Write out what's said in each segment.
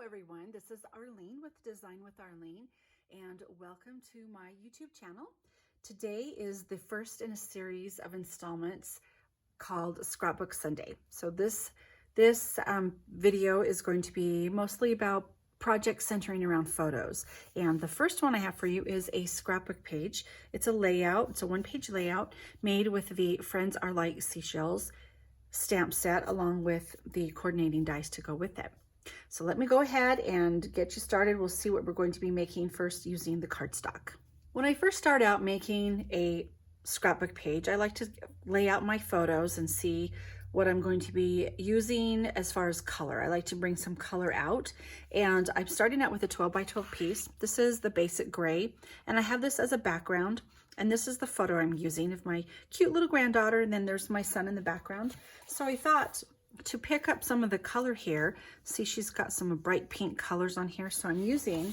everyone, this is Arlene with Design with Arlene, and welcome to my YouTube channel. Today is the first in a series of installments called Scrapbook Sunday. So this video is going to be mostly about projects centering around photos. And the first one I have for you is a scrapbook page. It's a layout, it's a one-page layout made with the Friends Are Like Seashells stamp set along with the coordinating dies to go with it. So let me go ahead and get you started. We'll see what we're going to be making first using the cardstock. When I first start out making a scrapbook page, I like to lay out my photos and see what I'm going to be using as far as color. I like to bring some color out, and I'm starting out with a 12 by 12 piece. This is the basic gray, and I have this as a background, and this is the photo I'm using of my cute little granddaughter, and then there's my son in the background. So I thought to pick up some of the color here, see she's got some bright pink colors on here, so I'm using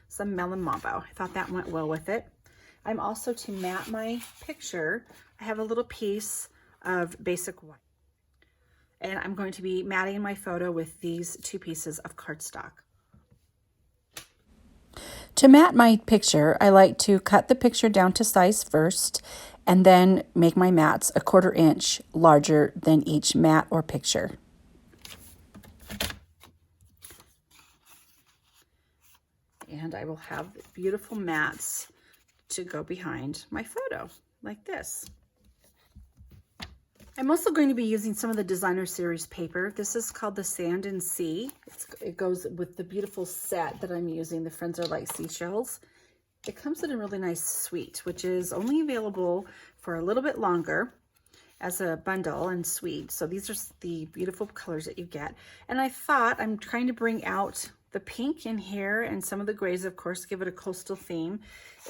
some Melon Mambo. I thought that went well with it. I'm also, to matte my picture, I have a little piece of basic white, and I'm going to be matting my photo with these two pieces of cardstock. To matte my picture, I like to cut the picture down to size first and then make my mats a 1/4 inch larger than each mat or picture. And I will have beautiful mats to go behind my photo like this. I'm also going to be using some of the Designer Series paper. This is called the Sand and Sea. It goes with the beautiful set that I'm using, the Friends Are Like Seashells. It comes in a really nice suite, which is only available for a little bit longer as a bundle and suite. So these are the beautiful colors that you get. And I thought I'm trying to bring out the pink in here and some of the grays, of course, give it a coastal theme.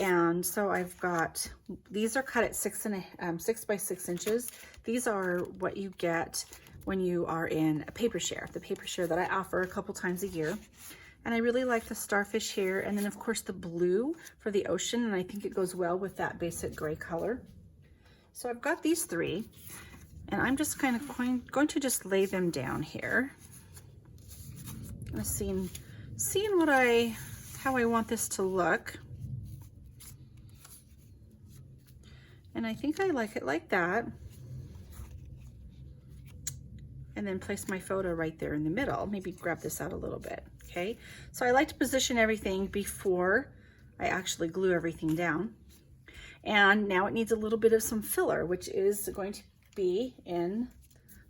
And so I've got, these are cut at 6 by 6 inches. These are what you get when you are in a paper share, the paper share that I offer a couple times a year. And I really like the starfish here. And then of course the blue for the ocean. And I think it goes well with that basic gray color. So I've got these three, and I'm just kind of going to just lay them down here. I'm seeing how I want this to look. And I think I like it like that. And then place my photo right there in the middle. Maybe grab this out a little bit, okay? So I like to position everything before I actually glue everything down. And now it needs a little bit of some filler, which is going to be in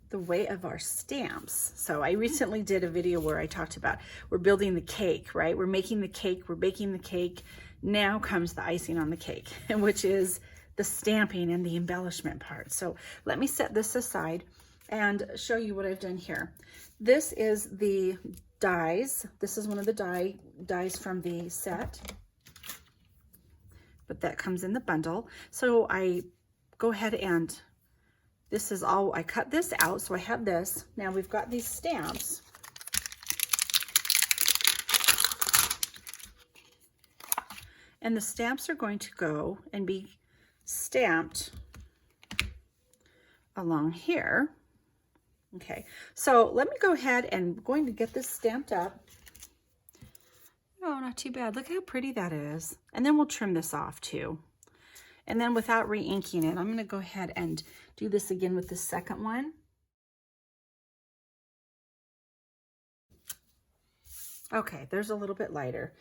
the way of our stamps. So I recently did a video where I talked about we're building the cake, right? We're making the cake, we're baking the cake. Now comes the icing on the cake, which is the stamping and the embellishment part. So let me set this aside and show you what I've done here. This is the dies. This is one of the dies from the set, but that comes in the bundle. So I go ahead and this is all, I cut this out, so I have this. Now we've got these stamps. And the stamps are going to go and be stamped along here. Okay, so let me go ahead and I'm going to get this stamped up. Oh, not too bad. Look how pretty that is. And then we'll trim this off too. And then without re-inking it, I'm going to go ahead and do this again with the second one. Okay, there's a little bit lighter.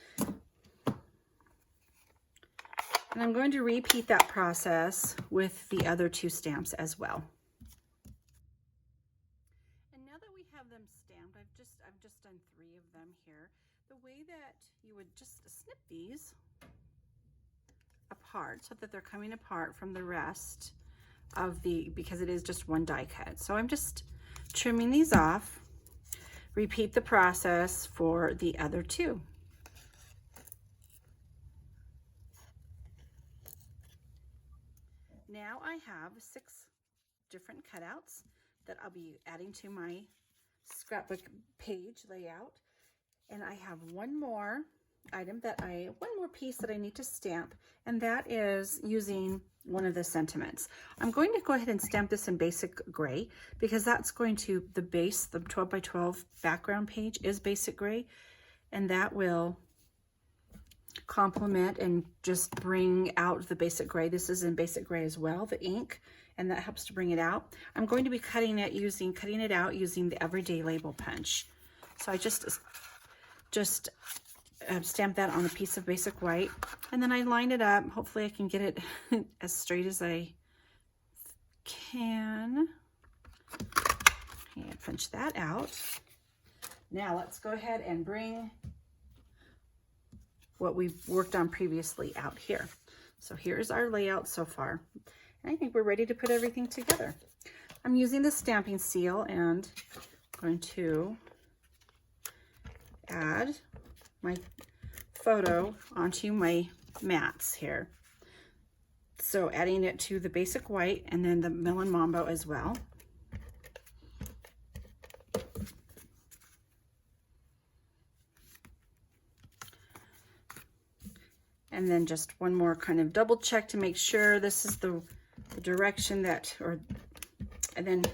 And I'm going to repeat that process with the other two stamps as well. And now that we have them stamped, I've just done 3 of them here. The way that you would just snip these apart so that they're coming apart from the rest of because it is just one die cut. So I'm just trimming these off. Repeat the process for the other 2. Now I have 6 different cutouts that I'll be adding to my scrapbook page layout. And I have one more piece that I need to stamp, and that is using one of the sentiments. I'm going to go ahead and stamp this in basic gray because that's going to, the base, the 12 by 12 background page is basic gray. and that will complement and just bring out the basic gray. This is in basic gray as well, the ink, and that helps to bring it out. I'm going to be cutting it out using the Everyday Label Punch. So I just stamp that on a piece of basic white, and then I line it up. Hopefully I can get it as straight as I can. And punch that out. Now let's go ahead and bring what we've worked on previously out here. So here's our layout so far. And I think we're ready to put everything together. I'm using the stamping seal and going to add my photo onto my mats here. So adding it to the basic white and then the Melon Mambo as well. And then just one more kind of double check to make sure this is the direction that, and then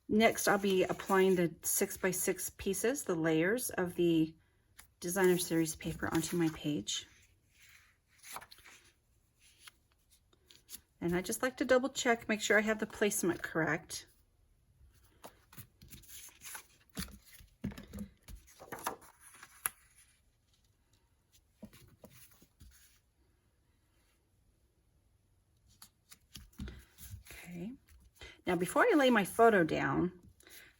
next I'll be applying the 6x6 pieces, the layers of the Designer Series paper onto my page. And I just like to double check, make sure I have the placement correct. Now, before I lay my photo down,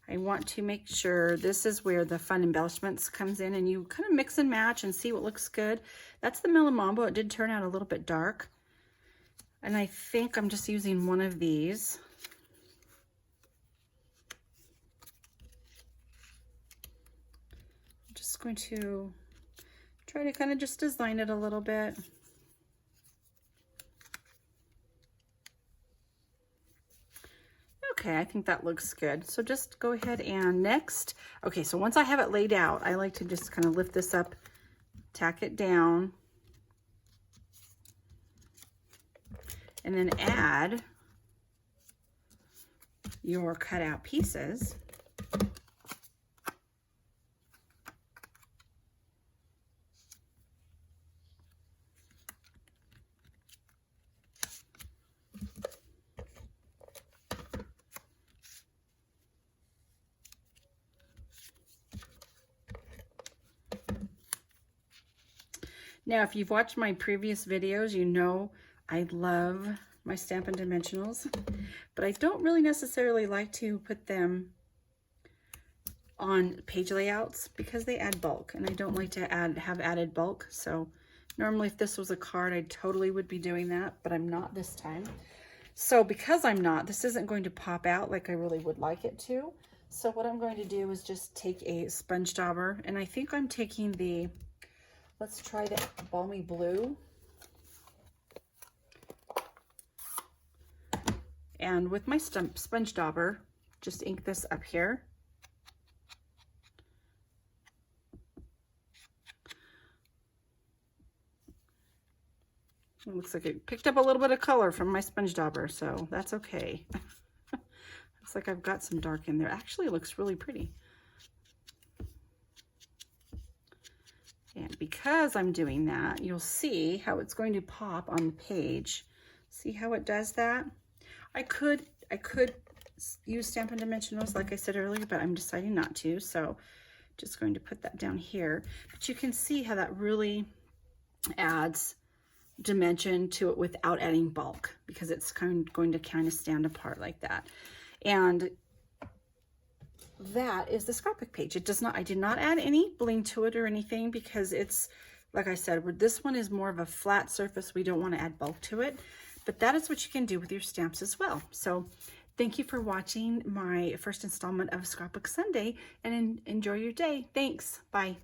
I want to make sure this is where the fun embellishments comes in, and you kind of mix and match and see what looks good. That's the Melon Mambo. It did turn out a little bit dark. And I think I'm just using one of these. I'm just going to try to kind of just design it a little bit. Okay, I think that looks good. So just go ahead and next. Okay, so once I have it laid out, I like to just kind of lift this up, tack it down, and then add your cutout pieces. Now, if you've watched my previous videos, you know I love my Stampin' Dimensionals, but I don't really necessarily like to put them on page layouts because they add bulk, and I don't like to have added bulk. So normally if this was a card, I totally would be doing that, but I'm not this time. So because I'm not, this isn't going to pop out like I really would like it to. So what I'm going to do is just take a sponge dauber, and I think I'm taking the, let's try the Balmy Blue. And with my sponge dauber, just ink this up here. It looks like it picked up a little bit of color from my sponge dauber, so that's okay. Looks like I've got some dark in there. Actually, it looks really pretty. And because I'm doing that, you'll see how it's going to pop on the page. See how it does that? I could use Stampin' Dimensionals, like I said earlier, but I'm deciding not to. So just going to put that down here. But you can see how that really adds dimension to it without adding bulk, because it's going to kind of stand apart like that. And that is the scrapbook page. It does not, I did not add any bling to it or anything, because it's, like I said, this one is more of a flat surface. We don't want to add bulk to it, but that is what you can do with your stamps as well. So thank you for watching my first installment of Scrapbook Sunday, and enjoy your day. Thanks. Bye.